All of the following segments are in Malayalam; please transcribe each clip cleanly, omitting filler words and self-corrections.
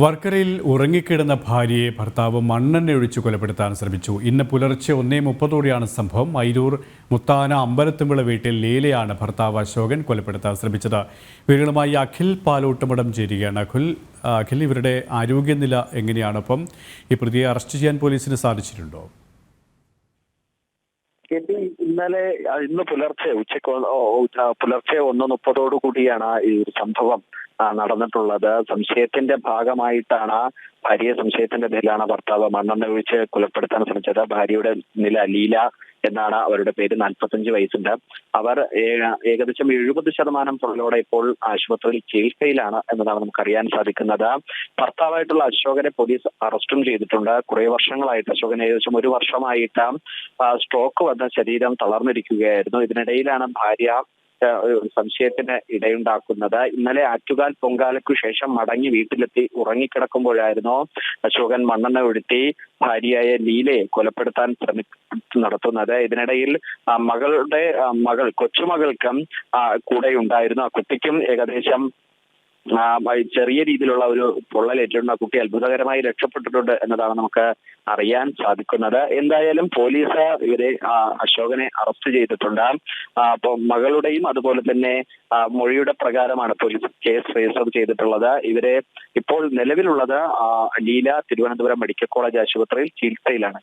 വർക്കരയിൽ ഉറങ്ങിക്കിടന്ന ഭാര്യയെ ഭർത്താവ് മണ്ണെണ്ണയൊഴിച്ച് കൊലപ്പെടുത്താൻ ശ്രമിച്ചു. ഇന്ന് പുലർച്ചെ 1:30 സംഭവം. അയിരൂർ മുത്താന അമ്പലത്തുംവിള വീട്ടിൽ ലീലയാണ് ഭർത്താവ് അശോകൻ കൊലപ്പെടുത്താൻ ശ്രമിച്ചത്. വിവരങ്ങളുമായി അഖിൽ പാലോട്ടുമടം ചേരുകയാണ്. അഖിൽ, ഇവരുടെ ആരോഗ്യനില എങ്ങനെയാണ്? ഒപ്പം ഈ പ്രതിയെ അറസ്റ്റ് ചെയ്യാൻ പോലീസിന് സാധിച്ചിട്ടുണ്ടോ? ഇന്ന് പുലർച്ചെ പുലർച്ചെ 1:30 കൂടിയാണ് ഈ ഒരു സംഭവം നടന്നിട്ടുള്ളത്. സംശയത്തിന്റെ ഭാഗമായിട്ടാണ് ഭാര്യയെ സംശയത്തിന്റെ പേരിലാണ് ഭർത്താവ് മണ്ണെണ്ണ ഒഴിച്ച് കൊലപ്പെടുത്താൻ ശ്രമിച്ചത്. ഭാര്യയുടെ നില ലീല എന്നാണ് അവരുടെ പേര്. 45 വയസ്സുണ്ട്. അവർ ഏകദേശം 70% തൊഴിലോടെ ഇപ്പോൾ ആശുപത്രിയിൽ ചികിത്സയിലാണ് എന്നതാണ് നമുക്കറിയാൻ സാധിക്കുന്നത്. ഭർത്താവായിട്ടുള്ള അശോകനെ പോലീസ് അറസ്റ്റും ചെയ്തിട്ടുണ്ട്. കുറെ വർഷങ്ങളായിട്ട് അശോകൻ ഏകദേശം 1 വർഷമായിട്ട് സ്ട്രോക്ക് വന്ന ശരീരം തളർന്നിരിക്കുകയായിരുന്നു. ഇതിനിടയിലാണ് ഭാര്യ സംശയത്തിന് ഇടയുണ്ടാക്കുന്നത്. ഇന്നലെ ആറ്റുകാൽ പൊങ്കാലയ്ക്കു ശേഷം മടങ്ങി വീട്ടിലെത്തി ഉറങ്ങിക്കിടക്കുമ്പോഴായിരുന്നു അശോകൻ മണ്ണെണ്ണ ഒഴുത്തി ഭാര്യയായ ലീലയെ കൊലപ്പെടുത്താൻ നടത്തുന്നത്. ഇതിനിടയിൽ കൊച്ചുമകൾക്കും കൂടെ ഉണ്ടായിരുന്നു. ആ കുട്ടിക്കും ഏകദേശം ചെറിയ രീതിയിലുള്ള ഒരു പൊള്ളലേറ്റിട്ടുണ്ട്. ആ കുട്ടി അത്ഭുതകരമായി രക്ഷപ്പെട്ടിട്ടുണ്ട് എന്നതാണ് നമുക്ക് അറിയാൻ സാധിക്കുന്നത്. എന്തായാലും പോലീസ് ഇവരെ അശോകനെ അറസ്റ്റ് ചെയ്തിട്ടുണ്ട്. അപ്പോൾ മകളുടെയും അതുപോലെ തന്നെ മൊഴിയുടെ പ്രകാരമാണ് പോലീസ് കേസ് രജിസ്റ്റർ ചെയ്തിട്ടുള്ളത്. ഇവരെ ഇപ്പോൾ നിലവിലുള്ളത് ലീല തിരുവനന്തപുരം മെഡിക്കൽ കോളേജ് ആശുപത്രിയിൽ ചികിത്സയിലാണ്.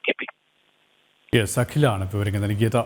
അഖിലാണ് വിവരങ്ങൾ നൽകിയത്.